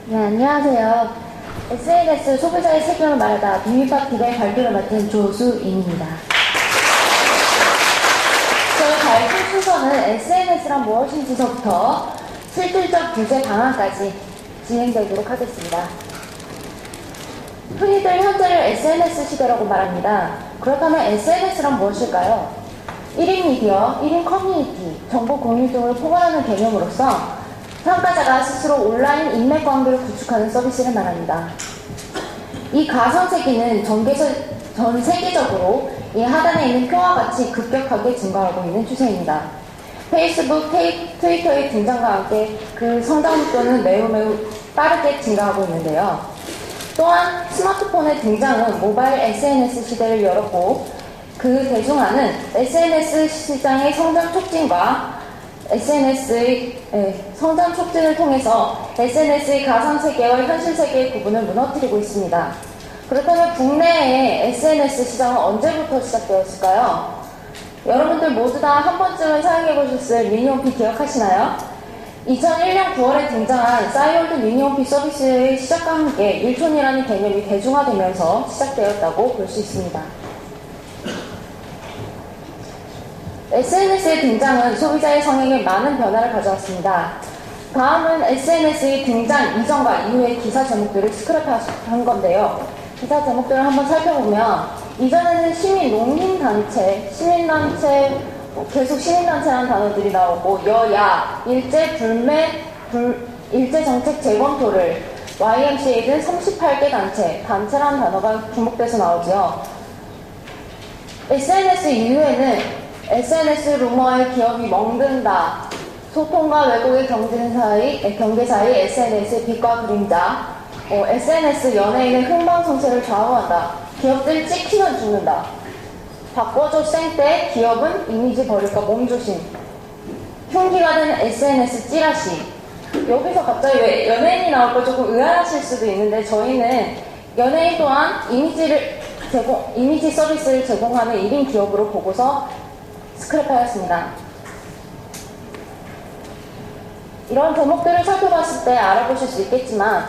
네, 안녕하세요. SNS 소비자의 책임을 말하다 비밀밥 기자의 발표를 맡은 조수인입니다. 저희 발표 순서는 SNS란 무엇인지서부터 실질적 규제 방안까지 진행되도록 하겠습니다. 흔히들 현재를 SNS 시대라고 말합니다. 그렇다면 SNS란 무엇일까요? 1인 미디어, 1인 커뮤니티, 정보 공유 등을 포괄하는 개념으로서 참가자가 스스로 온라인 인맥 관계를 구축하는 서비스를 말합니다. 이 가상세계는 전 세계적으로 이 하단에 있는 표와 같이 급격하게 증가하고 있는 추세입니다. 페이스북, 트위터의 등장과 함께 그 성장 속도는 매우 빠르게 증가하고 있는데요. 또한 스마트폰의 등장은 모바일 SNS 시대를 열었고 그 대중화는 SNS 시장의 성장 촉진과 SNS의 성장 촉진을 통해서 SNS의 가상세계와 현실세계의 구분을 무너뜨리고 있습니다. 그렇다면 국내의 SNS 시장은 언제부터 시작되었을까요? 여러분들 모두 다 한 번쯤은 사용해보셨을 미니홈피 기억하시나요? 2001년 9월에 등장한 싸이월드 미니홈피 서비스의 시작과 함께 일촌이라는 개념이 대중화되면서 시작되었다고 볼 수 있습니다. SNS의 등장은 소비자의 성향에 많은 변화를 가져왔습니다. 다음은 SNS의 등장 이전과 이후의 기사 제목들을 스크랩한 건데요. 기사 제목들을 한번 살펴보면 이전에는 시민단체, 계속 시민단체라는 단어들이 나오고 여야, 일제정책 재검토를, YMCA 등 38개 단체라는 단어가 중복돼서 나오죠. SNS 이후에는 SNS 루머의 기업이 먹는다, 소통과 왜곡의 경계 사이 SNS의 빛과 그림자, SNS 연예인의 흥망성쇠를 좌우한다, 기업들 찍히면 죽는다, 바꿔줘 쌩때 기업은 이미지 버릴까 몸조심, 흉기가 된 SNS 찌라시. 여기서 갑자기 왜 연예인이 나올 거 조금 의아하실 수도 있는데 저희는 연예인 또한 이미지 서비스를 제공하는 1인 기업으로 보고서 스크랩하였습니다. 이런 제목들을 살펴봤을 때 알아보실 수 있겠지만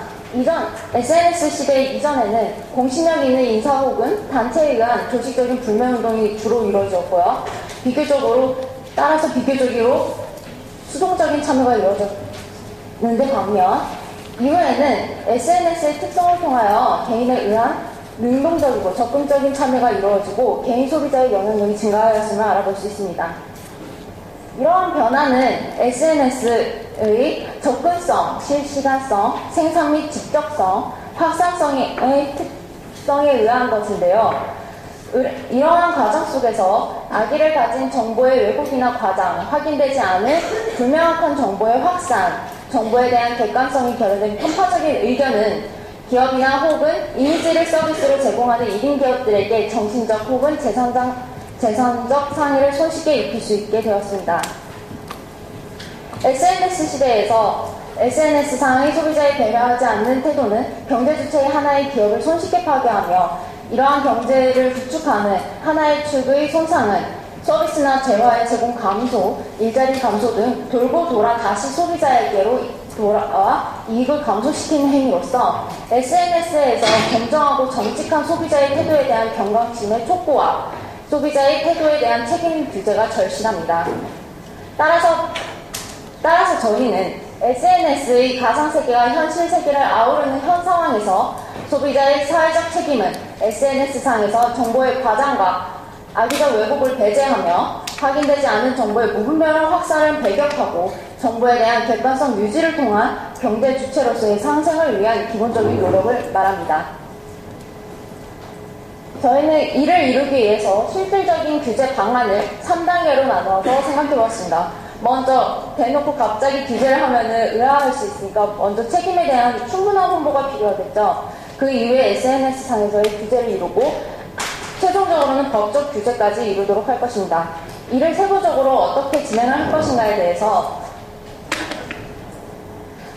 SNS 시대 이전에는 공신력 있는 인사 혹은 단체에 의한 조직적인 불매운동이 주로 이루어졌고요. 비교적으로 수동적인 참여가 이루어졌는데 반면 이후에는 SNS의 특성을 통하여 개인에 의한 능동적이고 적극적인 참여가 이루어지고 개인 소비자의 영향력이 증가하였음을 알아볼 수 있습니다. 이러한 변화는 SNS의 접근성, 실시간성, 생산 및 직접성, 확산성의 특성에 의한 것인데요. 이러한 과정 속에서 악의를 가진 정보의 왜곡이나 과장, 확인되지 않은 불명확한 정보의 확산, 정보에 대한 객관성이 결여된 편파적인 의견은 기업이나 혹은 이미지를 서비스로 제공하는 1인 기업들에게 정신적 혹은 재산적 상해를 손쉽게 입힐 수 있게 되었습니다. SNS 시대에서 SNS상의 소비자에 배려하지 않는 태도는 경제 주체의 하나의 기업을 손쉽게 파괴하며 이러한 경제를 구축하는 하나의 축의 손상은 서비스나 재화의 제공 감소, 일자리 감소 등 돌고 돌아 다시 소비자에게로 돌아와 이익을 감소시키는 행위로서 SNS에서 공정하고 정직한 소비자의 태도에 대한 경각심의 촉구와 소비자의 태도에 대한 책임 규제가 절실합니다. 따라서 저희는 SNS의 가상세계와 현실세계를 아우르는 현 상황에서 소비자의 사회적 책임은 SNS상에서 정보의 과장과 악의적 왜곡을 배제하며 확인되지 않은 정보의 무분별한 확산을 배격하고 정보에 대한 객관성 유지를 통한 경제 주체로서의 상생을 위한 기본적인 노력을 말합니다. 저희는 이를 이루기 위해서 실질적인 규제 방안을 3단계로 나누어서 생각해보았습니다. 먼저 대놓고 갑자기 규제를 하면은 의아할 수 있으니까 먼저 책임에 대한 충분한 홍보가 필요하겠죠. 그 이후에 SNS상에서의 규제를 이루고 최종적으로는 법적 규제까지 이루도록 할 것입니다. 이를 세부적으로 어떻게 진행을 할 것인가에 대해서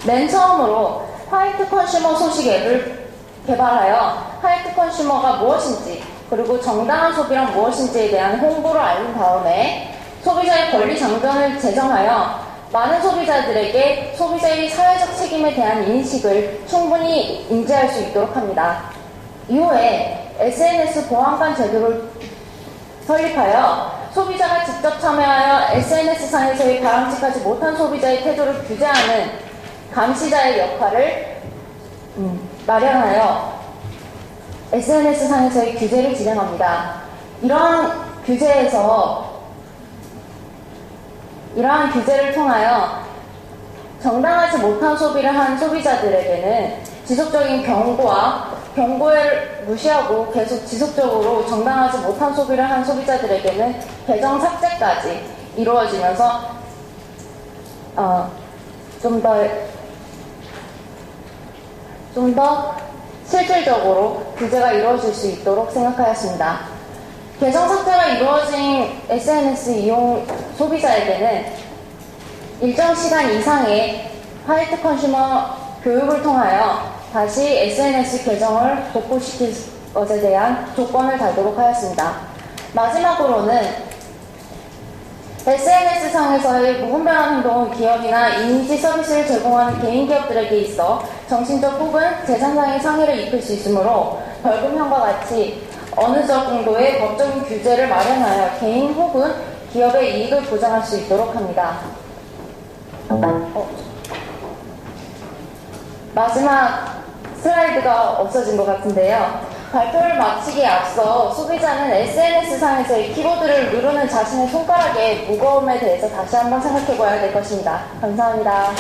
맨 처음으로 화이트 컨슈머 소식 앱을 개발하여 화이트 컨슈머가 무엇인지 그리고 정당한 소비란 무엇인지에 대한 홍보를 알린 다음에 소비자의 권리 장전을 제정하여 많은 소비자들에게 소비자의 사회적 책임에 대한 인식을 충분히 인지할 수 있도록 합니다. 이후에 SNS 보안관 제도를 설립하여 소비자가 직접 참여하여 SNS상에서의 바람직하지 못한 소비자의 태도를 규제하는 감시자의 역할을 마련하여 SNS상에서의 규제를 진행합니다. 이러한 규제를 통하여 정당하지 못한 소비를 한 소비자들에게는 지속적인 경고를 무시하고 계속 지속적으로 정당하지 못한 소비를 한 소비자들에게는 계정 삭제까지 이루어지면서 좀 더 실질적으로 규제가 이루어질 수 있도록 생각하였습니다. 계정 삭제가 이루어진 SNS 이용 소비자에게는 일정 시간 이상의 화이트 컨슈머 교육을 통하여 다시 SNS 계정을 복구시킬 것에 대한 조건을 달도록 하였습니다. 마지막으로는 SNS상에서의 무분별한 행동은 기업이나 이미지 서비스를 제공하는 개인 기업들에게 있어 정신적 혹은 재산상의 상해를 입힐 수 있으므로 벌금형과 같이 어느 정도의 법적인 규제를 마련하여 개인 혹은 기업의 이익을 보장할 수 있도록 합니다. 마지막 슬라이드가 없어진 것 같은데요. 발표를 마치기에 앞서 소비자는 SNS상에서의 키보드를 누르는 자신의 손가락의 무거움에 대해서 다시 한번 생각해 봐야 될 것입니다. 감사합니다.